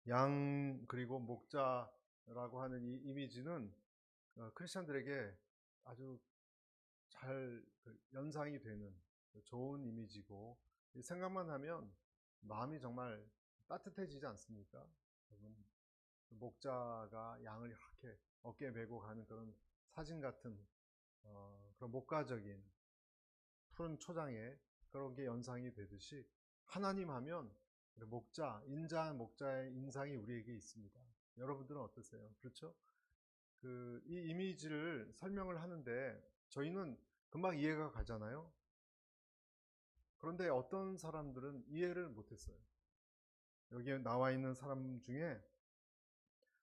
양 그리고 목자라고 하는 이 이미지는 크리스천들에게 아주 잘 연상이 되는 좋은 이미지고, 생각만 하면 마음이 정말 따뜻해지지 않습니까? 여러분, 목자가 양을 이렇게 어깨에 메고 가는 그런 사진 같은 그런 목가적인 푸른 초장에 그런 게 연상이 되듯이, 하나님 하면 목자, 인자한 목자의 인상이 우리에게 있습니다. 여러분들은 어떠세요? 그렇죠? 이 이미지를 설명을 하는데 저희는 금방 이해가 가잖아요. 그런데 어떤 사람들은 이해를 못했어요. 여기에 나와 있는 사람 중에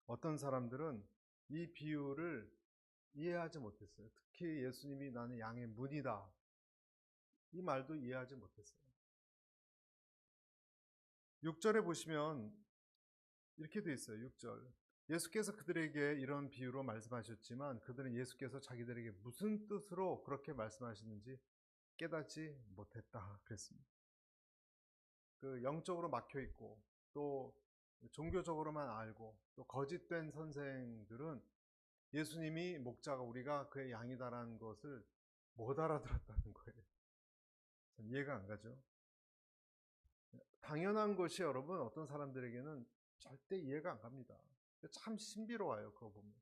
어떤 사람들은 이 비유를 이해하지 못했어요. 특히 예수님이 나는 양의 문이다, 이 말도 이해하지 못했어요. 6절에 보시면 이렇게 돼 있어요. 6절. 예수께서 그들에게 이런 비유로 말씀하셨지만 그들은 예수께서 자기들에게 무슨 뜻으로 그렇게 말씀하시는지 깨닫지 못했다 그랬습니다. 영적으로 막혀 있고 또 종교적으로만 알고 또 거짓된 선생들은 예수님이 목자가 우리가 그의 양이다라는 것을 못 알아들었다는 거예요. 전 이해가 안 가죠. 당연한 것이 여러분 어떤 사람들에게는 절대 이해가 안 갑니다. 참 신비로워요. 그거 보면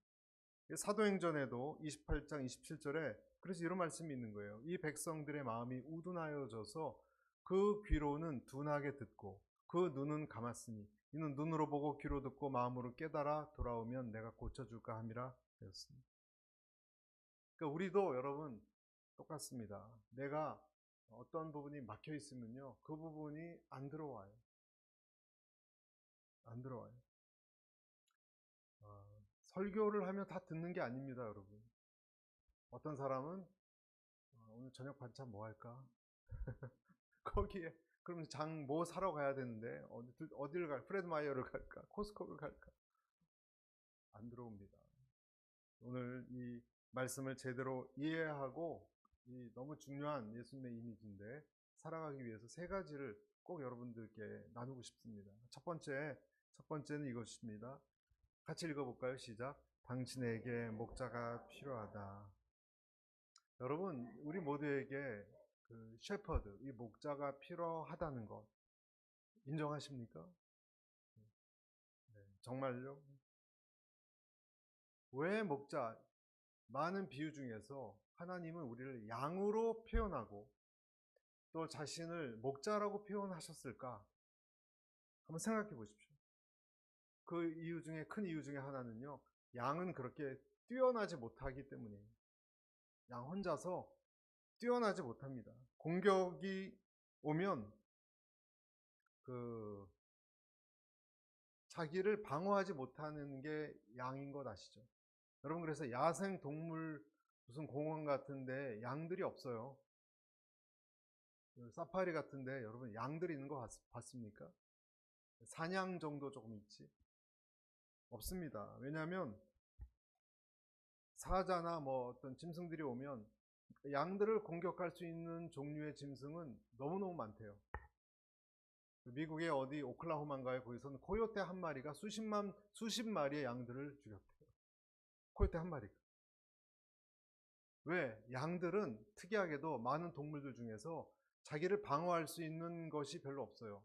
사도행전에도 28장 27절에 그래서 이런 말씀이 있는 거예요. 이 백성들의 마음이 우둔하여져서 그 귀로는 둔하게 듣고 그 눈은 감았으니 이는 눈으로 보고 귀로 듣고 마음으로 깨달아 돌아오면 내가 고쳐줄까 함이라 되었습니다. 그러니까 우리도 여러분 똑같습니다. 내가 어떤 부분이 막혀 있으면요, 그 부분이 안 들어와요. 안 들어와요. 설교를 하면 다 듣는 게 아닙니다, 여러분. 어떤 사람은 오늘 저녁 반찬 뭐 할까? 거기에 그럼 장 뭐 사러 가야 되는데 어디를 갈? 프레드 마이어를 갈까? 코스코를 갈까? 안 들어옵니다. 오늘 이 말씀을 제대로 이해하고 이 너무 중요한 예수님의 이미지인데 살아가기 위해서 세 가지를 꼭 여러분들께 나누고 싶습니다. 첫 번째는 이것입니다. 같이 읽어볼까요? 시작. 당신에게 목자가 필요하다. 여러분, 우리 모두에게 셰퍼드, 이 목자가 필요하다는 것 인정하십니까? 네, 정말요? 왜 목자? 많은 비유 중에서 하나님은 우리를 양으로 표현하고 또 자신을 목자라고 표현하셨을까? 한번 생각해 보십시오. 그 이유 중에 큰 이유 중에 하나는요, 양은 그렇게 뛰어나지 못하기 때문이에요. 양 혼자서 뛰어나지 못합니다. 공격이 오면 그 자기를 방어하지 못하는 게 양인 것 아시죠? 여러분, 그래서 야생 동물 무슨 공원 같은데 양들이 없어요. 사파리 같은데 여러분 양들이 있는 거 봤습니까? 사냥 정도 조금 있지 없습니다. 왜냐하면 사자나 뭐 어떤 짐승들이 오면 양들을 공격할 수 있는 종류의 짐승은 너무너무 많대요. 미국의 어디 오클라호마인가에 거기서는 코요테 한 마리가 수십 마리의 양들을 죽였대요. 코요테 한 마리가. 왜? 양들은 특이하게도 많은 동물들 중에서 자기를 방어할 수 있는 것이 별로 없어요.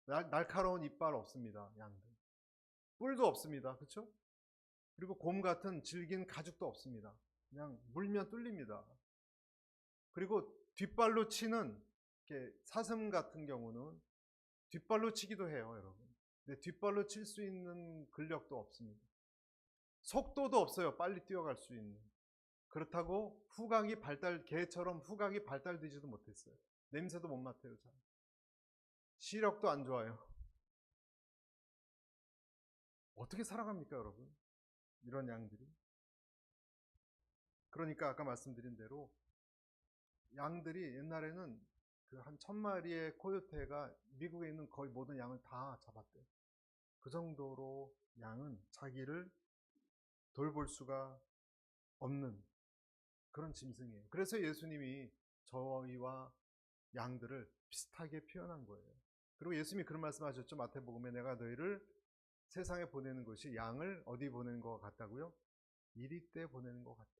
날카로운 이빨 없습니다. 양들. 뿔도 없습니다. 그렇죠? 그리고 곰 같은 질긴 가죽도 없습니다. 그냥 물면 뚫립니다. 그리고 뒷발로 치는 사슴 같은 경우는 뒷발로 치기도 해요, 여러분. 근데 뒷발로 칠 수 있는 근력도 없습니다. 속도도 없어요. 빨리 뛰어갈 수 있는. 그렇다고 개처럼 후각이 발달되지도 못했어요. 냄새도 못 맡아요. 잘. 시력도 안 좋아요. 어떻게 살아갑니까, 여러분? 이런 양들이. 그러니까 아까 말씀드린 대로 양들이 옛날에는 한 1000마리의 코요테가 미국에 있는 거의 모든 양을 다 잡았대요. 그 정도로 양은 자기를 돌볼 수가 없는 그런 짐승이에요. 그래서 예수님이 저희와 양들을 비슷하게 표현한 거예요. 그리고 예수님이 그런 말씀하셨죠. 마태복음에 내가 너희를 세상에 보내는 것이 양을 어디 보내는 것 같다고요? 이리떼 보내는 것 같다.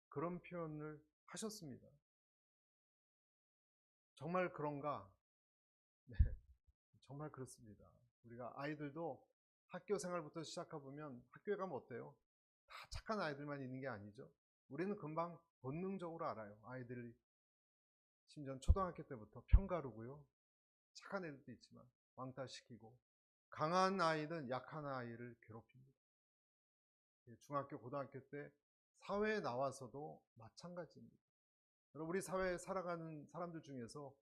그런 표현을 하셨습니다. 정말 그런가? 네, 정말 그렇습니다. 우리가 아이들도 학교 생활부터 시작해보면 학교에 가면 어때요? 다 착한 아이들만 있는 게 아니죠. 우리는 금방 본능적으로 알아요. 아이들이 심지어 초등학교 때부터 평가르고요. 착한 애들도 있지만 왕따시키고, 강한 아이는 약한 아이를 괴롭힙니다. 중학교, 고등학교 때 사회에 나와서도 마찬가지입니다. 여러분, 우리 사회에 살아가는 사람들 중에서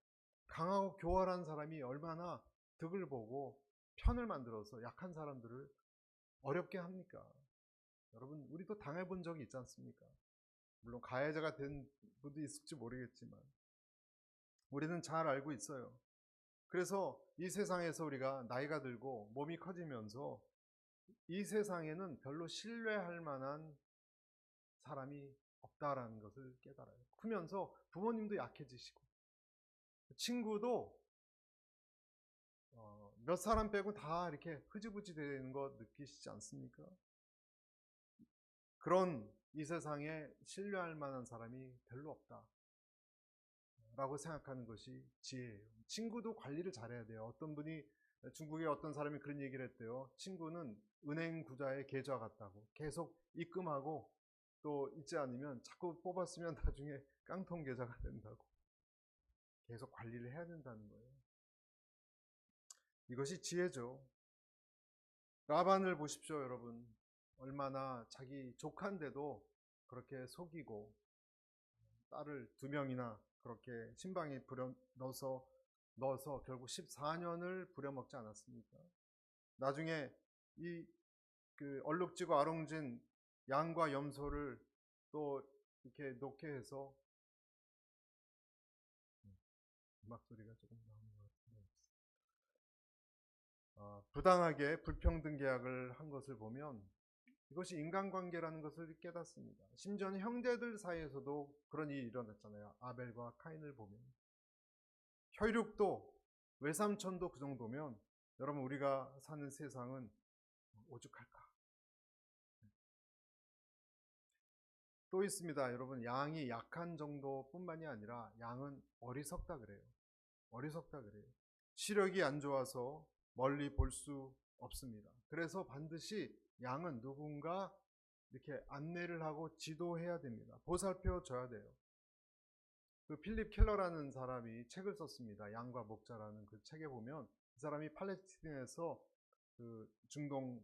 강하고 교활한 사람이 얼마나 득을 보고 편을 만들어서 약한 사람들을 어렵게 합니까? 여러분, 우리도 당해본 적이 있지 않습니까? 물론 가해자가 된 분도 있을지 모르겠지만 우리는 잘 알고 있어요. 그래서 이 세상에서 우리가 나이가 들고 몸이 커지면서 이 세상에는 별로 신뢰할 만한 사람이 없다라는 것을 깨달아요. 크면서 부모님도 약해지시고 친구도 몇 사람 빼고 다 이렇게 흐지부지 되는 거 느끼시지 않습니까? 그런 이 세상에 신뢰할 만한 사람이 별로 없다 라고 생각하는 것이 지혜예요. 친구도 관리를 잘해야 돼요. 어떤 분이, 중국의 어떤 사람이 그런 얘기를 했대요. 친구는 은행 구자의 계좌 같다고. 계속 입금하고 또 잊지 않으면 자꾸 뽑았으면 나중에 깡통 계좌가 된다고. 계속 관리를 해야 된다는 거예요. 이것이 지혜죠. 라반을 보십시오, 여러분. 얼마나 자기 조카인데도 그렇게 속이고 딸을 2명이나 그렇게 신방에 넣어서 결국 14년을 부려먹지 않았습니까? 나중에 이 얼룩지고 아롱진 양과 염소를 또 이렇게 놓게 해서, 음악 소리가 조금 나오는 것 같은데, 부당하게 불평등 계약을 한 것을 보면 이것이 인간관계라는 것을 깨닫습니다. 심지어는 형제들 사이에서도 그런 일이 일어났잖아요. 아벨과 카인을 보면. 혈육도, 외삼촌도 그 정도면 여러분, 우리가 사는 세상은 오죽할까. 또 있습니다. 여러분, 양이 약한 정도뿐만이 아니라 양은 어리석다 그래요. 어리석다 그래요. 시력이 안 좋아서 멀리 볼 수 없습니다. 그래서 반드시 양은 누군가 이렇게 안내를 하고 지도해야 됩니다. 보살펴 줘야 돼요. 그 필립 켈러라는 사람이 책을 썼습니다. 양과 목자라는 그 책에 보면 그 사람이 팔레스틴에서 그 중동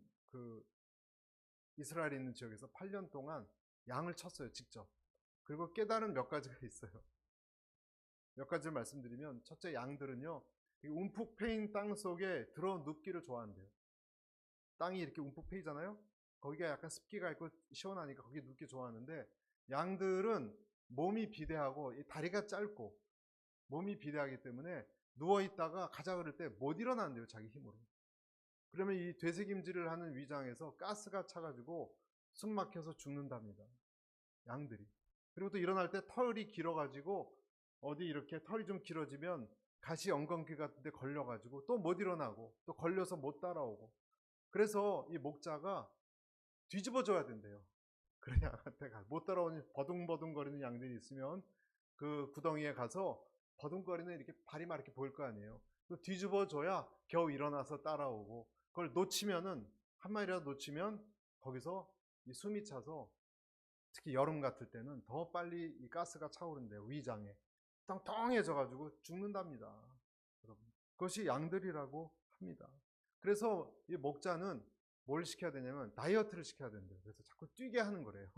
이스라엘에 있는 지역에서 8년 동안 양을 쳤어요, 직접. 그리고 깨달은 몇 가지가 있어요. 몇 가지를 말씀드리면, 첫째, 양들은요, 움푹 패인 땅 속에 들어 눕기를 좋아한대요. 땅이 이렇게 움푹 패이잖아요. 거기가 약간 습기가 있고 시원하니까 거기 눕기 좋아하는데, 양들은 몸이 비대하고 다리가 짧고 몸이 비대하기 때문에 누워있다가 가자 그럴 때 못 일어난대요, 자기 힘으로. 그러면 이 되새김질을 하는 위장에서 가스가 차가지고 숨 막혀서 죽는답니다, 양들이. 그리고 또 일어날 때 털이 길어가지고 어디 이렇게 털이 좀 길어지면 가시 엉겅퀴 같은 데 걸려가지고 또 못 일어나고 또 걸려서 못 따라오고, 그래서 이 목자가 뒤집어져야 된대요. 그런 양한테 못 따라오는 버둥버둥거리는 양들이 있으면 그 구덩이에 가서 버둥거리는 이렇게 발이 막 이렇게 보일 거 아니에요. 뒤집어줘야 겨우 일어나서 따라오고, 그걸 놓치면은, 한 마리라도 놓치면 거기서 이 숨이 차서 특히 여름 같을 때는 더 빨리 이 가스가 차오른대요. 위장에 텅텅해져 가지고 죽는답니다, 여러분. 그것이 양들이라고 합니다. 그래서 이 목자는 뭘 시켜야 되냐면 다이어트를 시켜야 된대요. 그래서 자꾸 뛰게 하는 거래요.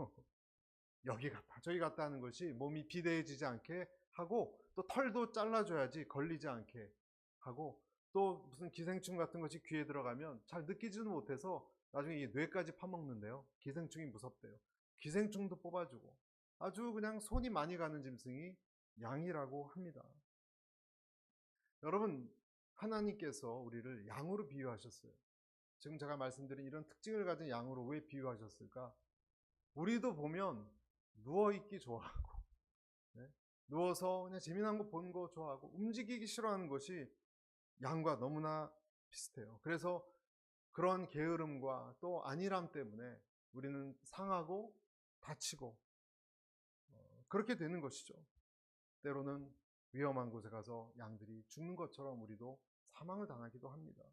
여기 갔다 저기 갔다 하는 것이 몸이 비대해지지 않게 하고, 또 털도 잘라줘야지 걸리지 않게 하고, 또 무슨 기생충 같은 것이 귀에 들어가면 잘 느끼지도 못해서 나중에 이 뇌까지 파먹는데요. 기생충이 무섭대요. 기생충도 뽑아주고, 아주 그냥 손이 많이 가는 짐승이 양이라고 합니다. 여러분, 하나님께서 우리를 양으로 비유하셨어요. 지금 제가 말씀드린 이런 특징을 가진 양으로 왜 비유하셨을까? 우리도 보면 누워있기 좋아하고, 네? 누워서 그냥 재미난 거 보는 거 좋아하고 움직이기 싫어하는 것이 양과 너무나 비슷해요. 그래서 그런 게으름과 또 안일함 때문에 우리는 상하고 다치고 그렇게 되는 것이죠. 때로는 위험한 곳에 가서 양들이 죽는 것처럼 우리도 사망을 당하기도 합니다.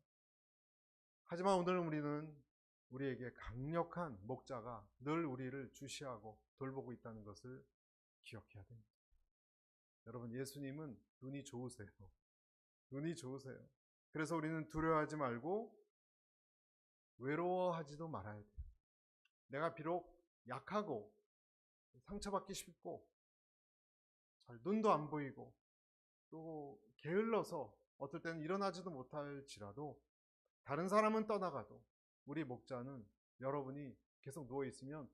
하지만 오늘 우리는 우리에게 강력한 목자가 늘 우리를 주시하고 돌보고 있다는 것을 기억해야 됩니다. 여러분, 예수님은 눈이 좋으세요. 눈이 좋으세요. 그래서 우리는 두려워하지 말고 외로워하지도 말아야 돼요. 내가 비록 약하고 상처받기 쉽고 잘 눈도 안 보이고 또 게을러서 어떨 때는 일어나지도 못할지라도 다른 사람은 떠나가도 우리 목자는 여러분이 계속 누워있으면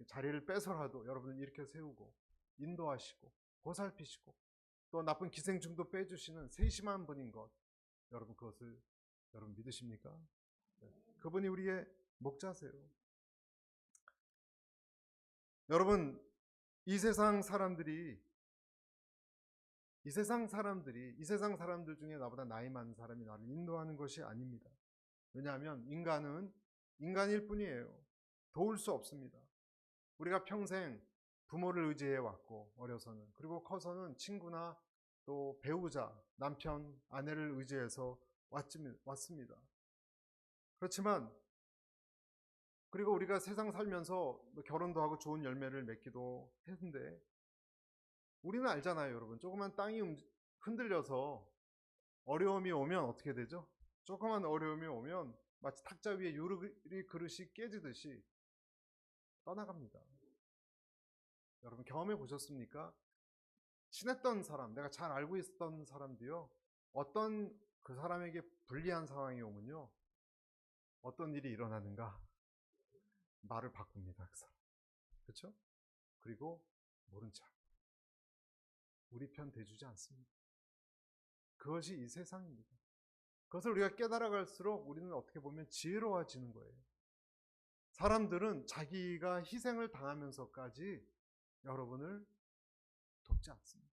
자리를 빼서라도 여러분을 일으켜 세우고 인도하시고 보살피시고 또 나쁜 기생충도 빼주시는 세심한 분인 것, 여러분 그것을 여러분 믿으십니까? 그분이 우리의 목자세요. 여러분, 이 세상 사람들 중에 나보다 나이 많은 사람이 나를 인도하는 것이 아닙니다. 왜냐하면 인간은 인간일 뿐이에요. 도울 수 없습니다. 우리가 평생 부모를 의지해 왔고 어려서는, 그리고 커서는 친구나 또 배우자, 남편, 아내를 의지해서 왔습니다. 그렇지만 그리고 우리가 세상 살면서 결혼도 하고 좋은 열매를 맺기도 했는데 우리는 알잖아요, 여러분. 조그만 땅이 흔들려서 어려움이 오면 어떻게 되죠? 조그만 어려움이 오면 마치 탁자 위에 유리 그릇이 깨지듯이 떠나갑니다. 여러분 경험해 보셨습니까? 친했던 사람, 내가 잘 알고 있었던 사람도요, 어떤 그 사람에게 불리한 상황이 오면요, 어떤 일이 일어나는가? 말을 바꿉니다, 그 사람. 그렇죠? 그리고 모른 척. 우리 편 대주지 않습니다. 그것이 이 세상입니다. 그것을 우리가 깨달아갈수록 우리는 어떻게 보면 지혜로워지는 거예요. 사람들은 자기가 희생을 당하면서까지 여러분을 돕지 않습니다.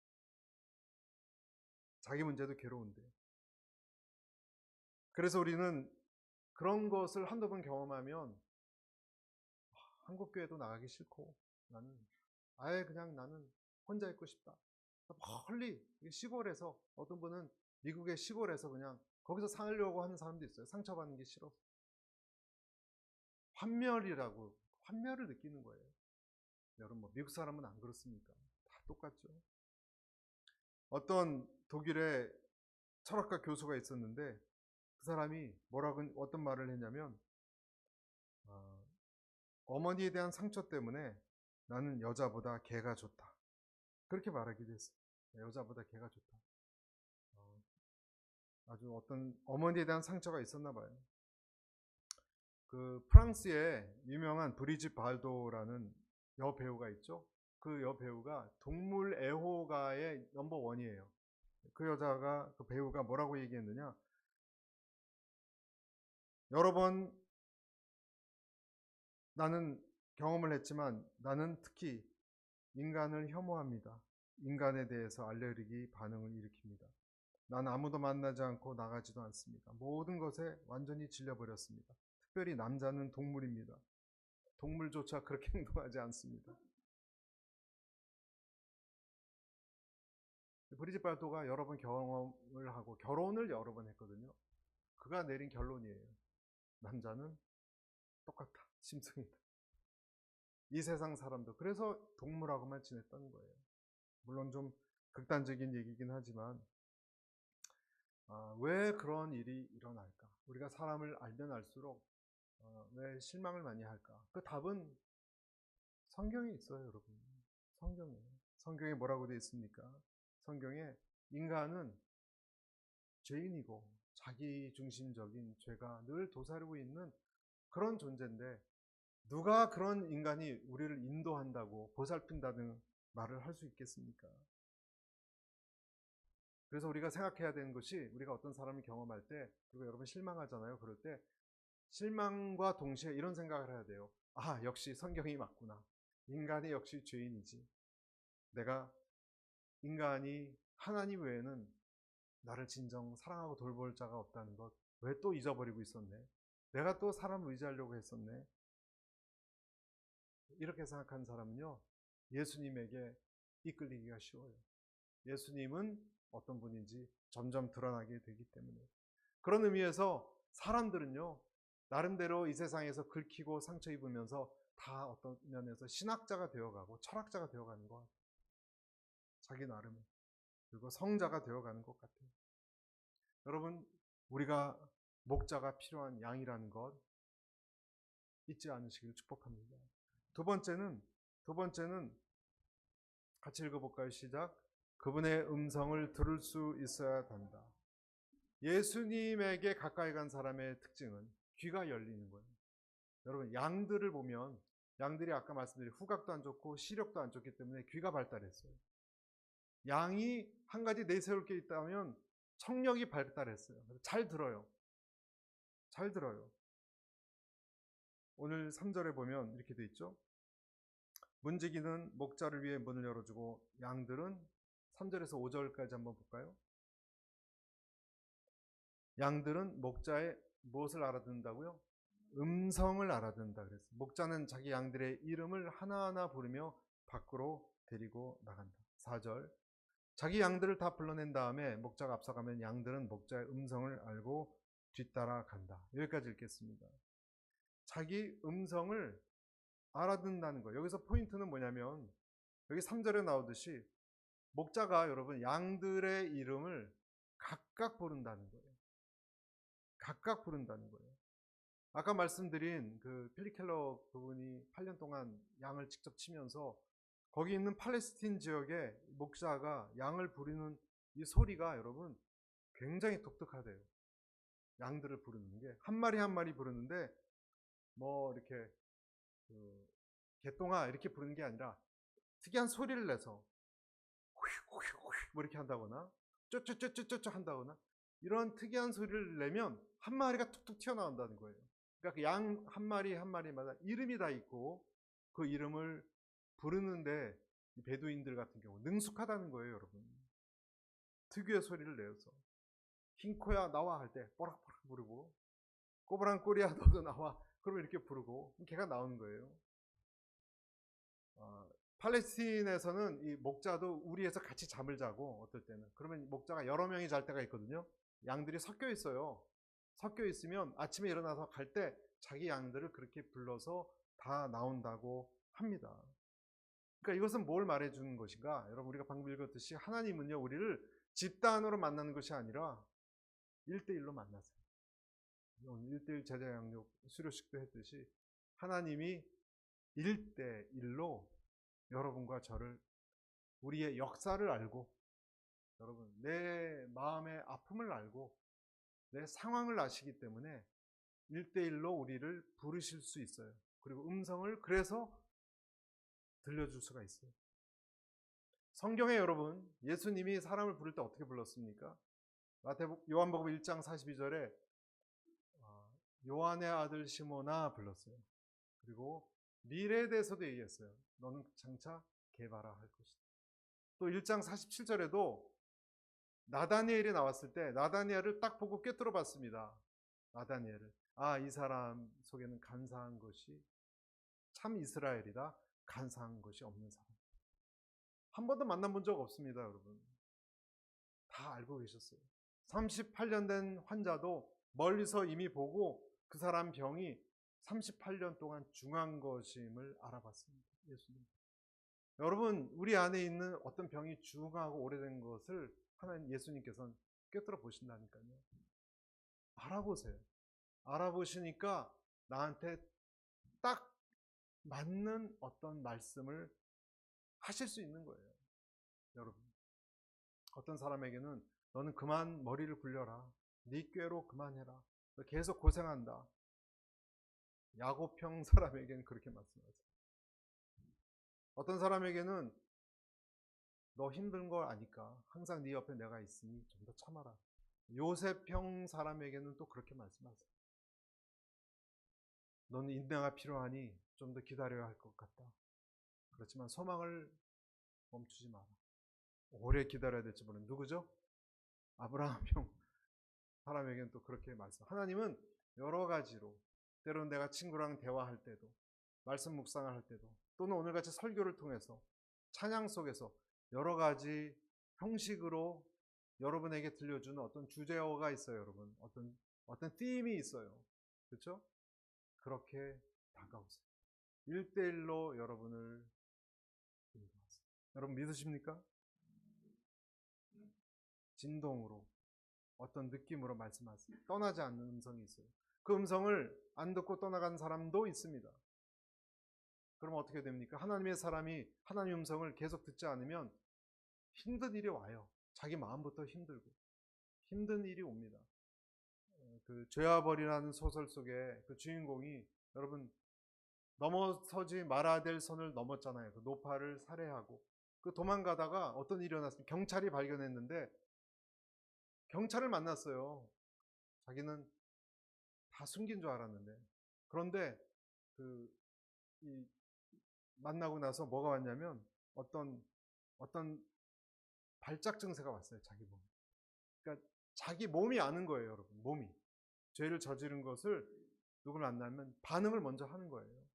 자기 문제도 괴로운데. 그래서 우리는 그런 것을 한두 번 경험하면 한국교회도 나가기 싫고 나는 나는 혼자 있고 싶다. 멀리 시골에서, 어떤 분은 미국의 시골에서 그냥 거기서 살려고 하는 사람도 있어요. 상처받는 게 싫어서. 환멸을 느끼는 거예요. 여러분 미국 사람은 안 그렇습니까? 다 똑같죠. 어떤 독일의 철학가 교수가 있었는데 그 사람이 어떤 말을 했냐면 어머니에 대한 상처 때문에 나는 여자보다 개가 좋다. 그렇게 말하기도 했어요. 여자보다 개가 좋다. 아주 어떤 어머니에 대한 상처가 있었나 봐요. 그 프랑스의 유명한 브리짓 발도라는 여배우가 있죠. 그 여배우가 동물 애호가의 넘버원이에요. 그 배우가 뭐라고 얘기했느냐, 여러 번 나는 경험을 했지만 나는 특히 인간을 혐오합니다. 인간에 대해서 알레르기 반응을 일으킵니다. 난 아무도 만나지 않고 나가지도 않습니다. 모든 것에 완전히 질려버렸습니다. 특별히 남자는 동물입니다. 동물조차 그렇게 행동하지 않습니다. 브리짓 발도가 여러 번 경험을 하고 결혼을 여러 번 했거든요. 그가 내린 결론이에요. 남자는 똑같아. 심승이다. 이 세상 사람도 그래서 동물하고만 지냈다는 거예요. 물론 좀 극단적인 얘기긴 하지만 왜 그런 일이 일어날까? 우리가 사람을 알면 알수록 왜 실망을 많이 할까? 그 답은 성경에 있어요, 여러분. 성경에 뭐라고 되어 있습니까? 성경에 인간은 죄인이고 자기 중심적인 죄가 늘 도사리고 있는 그런 존재인데 누가 그런 인간이 우리를 인도한다고 보살핀다는 말을 할 수 있겠습니까? 그래서 우리가 생각해야 되는 것이, 우리가 어떤 사람을 경험할 때, 그리고 여러분 실망하잖아요. 그럴 때 실망과 동시에 이런 생각을 해야 돼요. 역시 성경이 맞구나. 인간이 역시 죄인이지. 인간이 하나님 외에는 나를 진정 사랑하고 돌볼 자가 없다는 것 왜 또 잊어버리고 있었네. 내가 또 사람을 의지하려고 했었네. 이렇게 생각하는 사람은요, 예수님에게 이끌리기가 쉬워요. 예수님은 어떤 분인지 점점 드러나게 되기 때문에. 그런 의미에서 사람들은요, 나름대로 이 세상에서 긁히고 상처 입으면서 다 어떤 면에서 신학자가 되어가고 철학자가 되어가는 것 같아요. 자기 나름에. 그리고 성자가 되어가는 것 같아요. 여러분, 우리가 목자가 필요한 양이라는 것 잊지 않으시길 축복합니다. 두 번째는 같이 읽어볼까요? 시작. 그분의 음성을 들을 수 있어야 한다. 예수님에게 가까이 간 사람의 특징은 귀가 열리는 거예요. 여러분, 양들을 보면 양들이 아까 말씀드린 후각도 안 좋고 시력도 안 좋기 때문에 귀가 발달했어요. 양이 한 가지 내세울 게 있다면 청력이 발달했어요. 잘 들어요. 잘 들어요. 오늘 3절에 보면 이렇게 돼 있죠. 문지기는 목자를 위해 문을 열어주고 양들은 3절에서 5절까지 한번 볼까요? 양들은 목자의 무엇을 알아듣는다고요? 음성을 알아듣는다 그랬어요. 목자는 자기 양들의 이름을 하나하나 부르며 밖으로 데리고 나간다. 4절. 자기 양들을 다 불러낸 다음에 목자가 앞서가면 양들은 목자의 음성을 알고 뒤따라 간다. 여기까지 읽겠습니다. 자기 음성을 알아듣는다는 거예요. 여기서 포인트는 뭐냐면 여기 3절에 나오듯이 목자가 여러분 양들의 이름을 각각 부른다는 거예요. 각각 부른다는 거예요. 아까 말씀드린 그 필리켈러 그분이 8년 동안 양을 직접 치면서 거기 있는 팔레스틴 지역의 목자가 양을 부르는 이 소리가 여러분 굉장히 독특하대요. 양들을 부르는 게 한 마리 한 마리 부르는데 뭐 이렇게 그 개똥아 이렇게 부르는 게 아니라 특이한 소리를 내서 뭐 이렇게 한다거나 쪼쪼쪼쪼쪼 한다거나 이런 특이한 소리를 내면 한 마리가 툭툭 튀어나온다는 거예요. 그러니까 그 양 한 마리 한 마리마다 이름이 다 있고 그 이름을 부르는데 베두인들 같은 경우 능숙하다는 거예요, 여러분. 특유의 소리를 내서 흰코야 나와 할 때 뽀락뽀락 부르고 꼬부랑 꼬리야 너도 나와 그러면 이렇게 부르고 걔가 나오는 거예요. 팔레스틴에서는 이 목자도 우리에서 같이 잠을 자고 어떨 때는 그러면 목자가 여러 명이 잘 때가 있거든요. 양들이 섞여 있어요. 섞여 있으면 아침에 일어나서 갈 때 자기 양들을 그렇게 불러서 다 나온다고 합니다. 그러니까 이것은 뭘 말해주는 것인가? 여러분 우리가 방금 읽었듯이 하나님은요 우리를 집단으로 만나는 것이 아니라 1대1로 만나세요. 오늘 1대1 제자 양육 수료식도 했듯이 하나님이 1대1로 여러분과 저를 우리의 역사를 알고 여러분 내 마음의 아픔을 알고 내 상황을 아시기 때문에 1대1로 우리를 부르실 수 있어요. 그리고 음성을 그래서 들려줄 수가 있어요. 성경에 여러분 예수님이 사람을 부를 때 어떻게 불렀습니까? 요한복음 1장 42절에 요한의 아들 시몬아 불렀어요. 그리고 미래에 대해서도 얘기했어요. 너는 장차 개바라 할 것이다. 또 1장 47절에도 나다니엘이 나왔을 때 나다니엘을 딱 보고 꿰뚫어 봤습니다. 나다니엘을. 이 사람 속에는 간사한 것이 참 이스라엘이다. 간사한 것이 없는 사람. 한 번도 만나본 적 없습니다, 여러분. 다 알고 계셨어요. 38년 된 환자도 멀리서 이미 보고 그 사람 병이 38년 동안 중한 것임을 알아봤습니다. 예수님. 여러분, 우리 안에 있는 어떤 병이 중하고 오래된 것을 하나님 예수님께서는 꿰뚫어 보신다니까요. 알아보세요. 알아보시니까 나한테 딱 맞는 어떤 말씀을 하실 수 있는 거예요. 여러분. 어떤 사람에게는 너는 그만 머리를 굴려라. 네 꾀로 그만해라. 너 계속 고생한다. 야곱형 사람에게는 그렇게 말씀하세요. 어떤 사람에게는 너 힘든 걸 아니까 항상 네 옆에 내가 있으니 좀 더 참아라. 요셉형 사람에게는 또 그렇게 말씀하세요. 너는 인내가 필요하니 좀 더 기다려야 할 것 같다. 그렇지만 소망을 멈추지 마라. 오래 기다려야 될지 모르는 누구죠? 아브라함형 사람에게는 또 그렇게 말씀. 하나님은 여러 가지로, 때로는 내가 친구랑 대화할 때도, 말씀 묵상을 할 때도, 또는 오늘같이 설교를 통해서 찬양 속에서 여러 가지 형식으로 여러분에게 들려주는 어떤 주제어가 있어요. 여러분, 어떤 띠임이 있어요. 그렇죠? 그렇게 다가오세요. 1대1로 여러분을 인도하세요. 여러분 믿으십니까? 진동으로, 어떤 느낌으로 말씀하세요. 떠나지 않는 음성이 있어요. 그 음성을 안 듣고 떠나간 사람도 있습니다. 그럼 어떻게 됩니까? 하나님의 사람이 하나님의 음성을 계속 듣지 않으면 힘든 일이 와요. 자기 마음부터 힘들고 힘든 일이 옵니다. 그 죄와 벌이라는 소설 속에 그 주인공이, 여러분, 넘어서지 말아야 될 선을 넘었잖아요. 그 노파를 살해하고 그 도망가다가 어떤 일이 일어났습니까? 경찰이 발견했는데 경찰을 만났어요. 자기는 다 숨긴 줄 알았는데, 그런데 그 만나고 나서 뭐가 왔냐면 어떤 발작 증세가 왔어요. 자기 몸. 그러니까 자기 몸이 아는 거예요, 여러분. 몸이 죄를 저지른 것을 누굴 만나면 반응을 먼저 하는 거예요.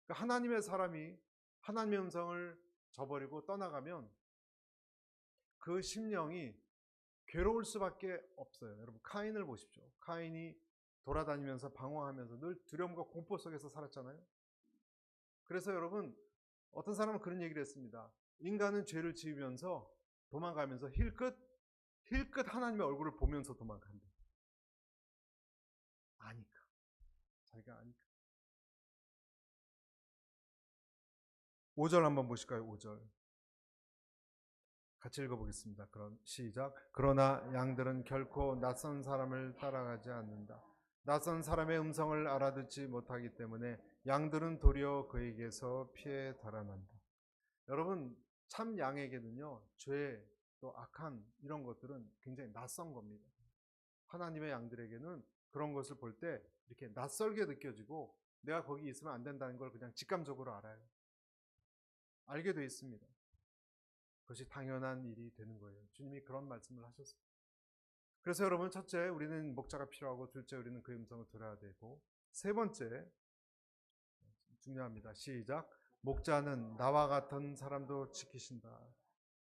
그러니까 하나님의 사람이 하나님의 음성을 저버리고 떠나가면 그 심령이 괴로울 수밖에 없어요. 여러분, 카인을 보십시오. 카인이 돌아다니면서 방황하면서 늘 두려움과 공포 속에서 살았잖아요. 그래서 여러분, 어떤 사람은 그런 얘기를 했습니다. 인간은 죄를 지으면서 도망가면서 힐끗 하나님의 얼굴을 보면서 도망간다. 아니까. 자기가 아니까. 5절 한번 보실까요? 5절. 같이 읽어보겠습니다. 그럼 시작. 그러나 양들은 결코 낯선 사람을 따라가지 않는다. 낯선 사람의 음성을 알아듣지 못하기 때문에 양들은 도리어 그에게서 피해 달아난다. 여러분, 참 양에게는요, 죄, 또 악한 이런 것들은 굉장히 낯선 겁니다. 하나님의 양들에게는 그런 것을 볼 때 이렇게 낯설게 느껴지고 내가 거기 있으면 안 된다는 걸 그냥 직감적으로 알아요. 알게 돼 있습니다. 그것이 당연한 일이 되는 거예요. 주님이 그런 말씀을 하셨어요. 그래서 여러분, 첫째, 우리는 목자가 필요하고, 둘째, 우리는 그 음성을 들어야 되고, 세 번째, 중요합니다. 시작. 목자는 나와 같은 사람도 지키신다.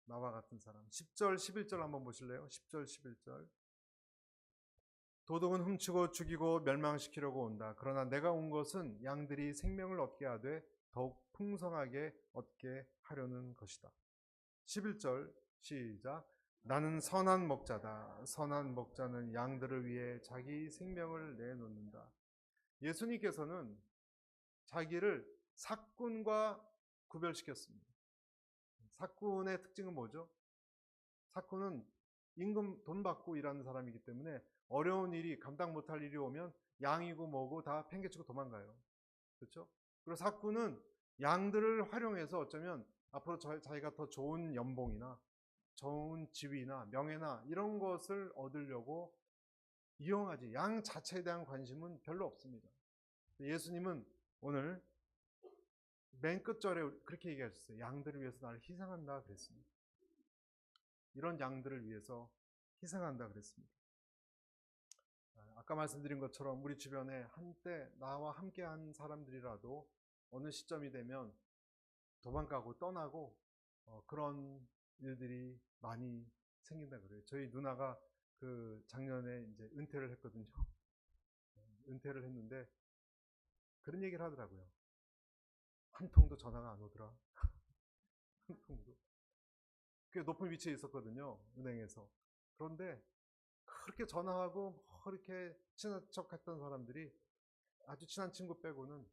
나와 같은 사람. 10절, 11절 한번 보실래요? 10절, 11절. 도둑은 훔치고 죽이고 멸망시키려고 온다. 그러나 내가 온 것은 양들이 생명을 얻게 하되 더욱 풍성하게 얻게 하려는 것이다. 11절 시작. 나는 선한 목자다. 선한 목자는 양들을 위해 자기 생명을 내놓는다. 예수님께서는 자기를 삭군과 구별시켰습니다. 삭군의 특징은 뭐죠? 삭군은 임금 돈 받고 일하는 사람이기 때문에 어려운 일이, 감당 못할 일이 오면 양이고 뭐고 다 팽개치고 도망가요. 그렇죠? 그리고 삭군은 양들을 활용해서 어쩌면 앞으로 자기가 더 좋은 연봉이나 좋은 지위나 명예나 이런 것을 얻으려고 이용하지, 양 자체에 대한 관심은 별로 없습니다. 예수님은 오늘 맨 끝절에 그렇게 얘기하셨어요. 양들을 위해서 나를 희생한다 그랬습니다. 이런 양들을 위해서 희생한다 그랬습니다. 아까 말씀드린 것처럼 우리 주변에 한때 나와 함께한 사람들이라도 어느 시점이 되면 도망가고 떠나고 그런 일들이 많이 생긴다 그래요. 저희 누나가 그 작년에 이제 은퇴를 했거든요. 은퇴를 했는데 그런 얘기를 하더라고요. 한 통도 전화가 안 오더라. 한 통도. 꽤 높은 위치에 있었거든요. 은행에서. 그런데 그렇게 전화하고 그렇게 친한 척 했던 사람들이 아주 친한 친구 빼고는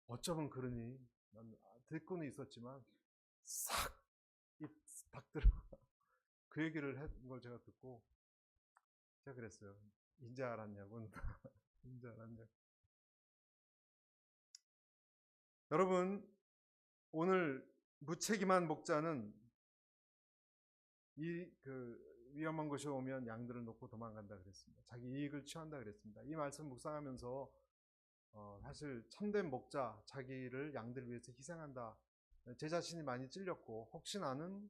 어쩌면 그러니 난 듣고는 있었지만 싹 입 닥들어 그 얘기를 했던 걸 제가 듣고 제가 그랬어요. 인제 알았냐고. 인제 알았냐고. 여러분, 오늘 무책임한 목자는 위험한 것이 오면 양들을 놓고 도망간다 그랬습니다. 자기 이익을 취한다 그랬습니다. 이 말씀 묵상하면서 사실 참된 목자, 자기를 양들을 위해서 희생한다. 제 자신이 많이 찔렸고 혹시 나는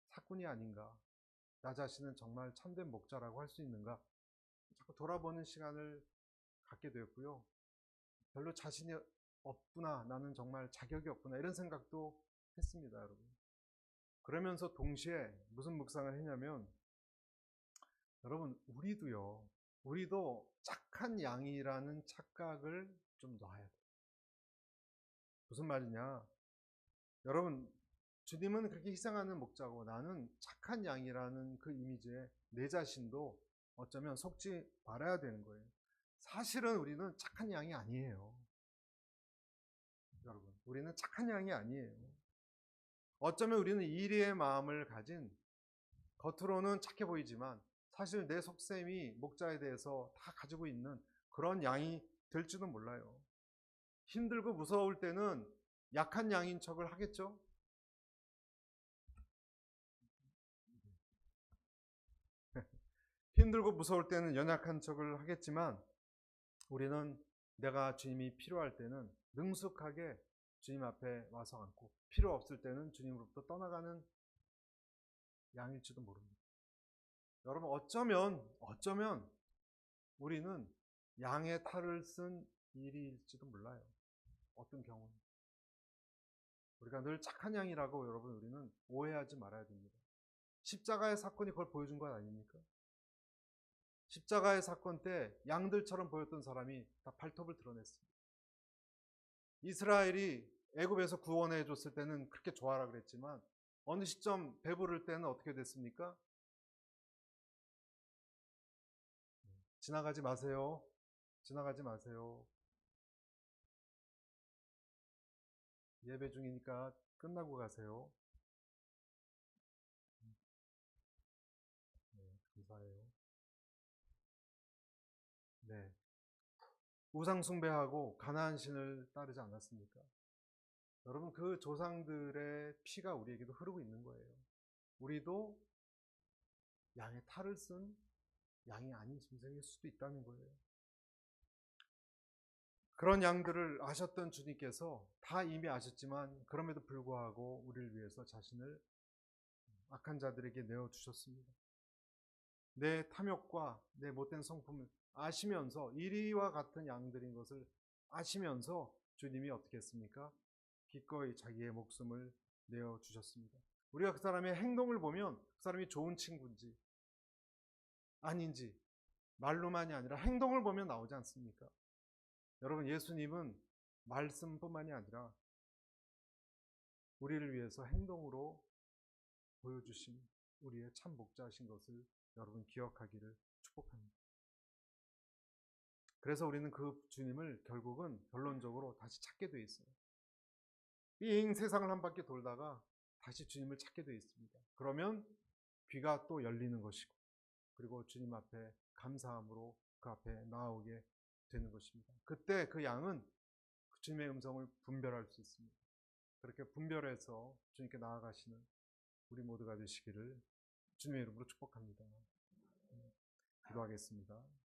사꾼이 아닌가, 나 자신은 정말 참된 목자라고 할 수 있는가, 자꾸 돌아보는 시간을 갖게 되었고요. 별로 자신이 없구나, 나는 정말 자격이 없구나, 이런 생각도 했습니다, 여러분. 그러면서 동시에 무슨 묵상을 했냐면, 여러분, 우리도 착한 양이라는 착각을 좀 놔야 돼요. 무슨 말이냐? 여러분, 주님은 그렇게 희생하는 목자고 나는 착한 양이라는 그 이미지에 내 자신도 어쩌면 속지 말아야 되는 거예요. 사실은 우리는 착한 양이 아니에요. 여러분, 우리는 착한 양이 아니에요. 어쩌면 우리는 이리의 마음을 가진, 겉으로는 착해 보이지만 사실 내 속셈이 목자에 대해서 다 가지고 있는 그런 양이 될지도 몰라요. 힘들고 무서울 때는 약한 양인 척을 하겠죠? 힘들고 무서울 때는 연약한 척을 하겠지만 우리는 내가 주님이 필요할 때는 능숙하게 주님 앞에 와서 앉고, 필요 없을 때는 주님으로부터 떠나가는 양일지도 모릅니다. 여러분, 어쩌면 우리는 양의 탈을 쓴 일일지도 몰라요. 어떤 경우는. 우리가 늘 착한 양이라고 여러분, 우리는 오해하지 말아야 됩니다. 십자가의 사건이 그걸 보여준 것 아닙니까? 십자가의 사건 때 양들처럼 보였던 사람이 다 발톱을 드러냈습니다. 이스라엘이 애굽에서 구원해 줬을 때는 그렇게 좋아라 그랬지만 어느 시점 배부를 때는 어떻게 됐습니까? 지나가지 마세요. 지나가지 마세요. 예배 중이니까 끝나고 가세요. 네, 감사해요. 네. 우상 숭배하고 가나안 신을 따르지 않았습니까? 여러분, 그 조상들의 피가 우리에게도 흐르고 있는 거예요. 우리도 양의 탈을 쓴 양이 아닌 짐승일 수도 있다는 거예요. 그런 양들을 아셨던 주님께서 다 이미 아셨지만 그럼에도 불구하고 우리를 위해서 자신을 악한 자들에게 내어주셨습니다. 내 탐욕과 내 못된 성품을 아시면서, 이리와 같은 양들인 것을 아시면서 주님이 어떻게 했습니까? 기꺼이 자기의 목숨을 내어주셨습니다. 우리가 그 사람의 행동을 보면 그 사람이 좋은 친구인지 아닌지 말로만이 아니라 행동을 보면 나오지 않습니까? 여러분, 예수님은 말씀뿐만이 아니라 우리를 위해서 행동으로 보여주신 우리의 참 목자이신 것을 여러분 기억하기를 축복합니다. 그래서 우리는 그 주님을 결국은 결론적으로 다시 찾게 돼 있어요. 삥 세상을 한 바퀴 돌다가 다시 주님을 찾게 돼 있습니다. 그러면 귀가 또 열리는 것이고, 그리고 주님 앞에 감사함으로 그 앞에 나아오게 되는 것입니다. 그때 그 양은 주님의 음성을 분별할 수 있습니다. 그렇게 분별해서 주님께 나아가시는 우리 모두가 되시기를 주님의 이름으로 축복합니다. 기도하겠습니다.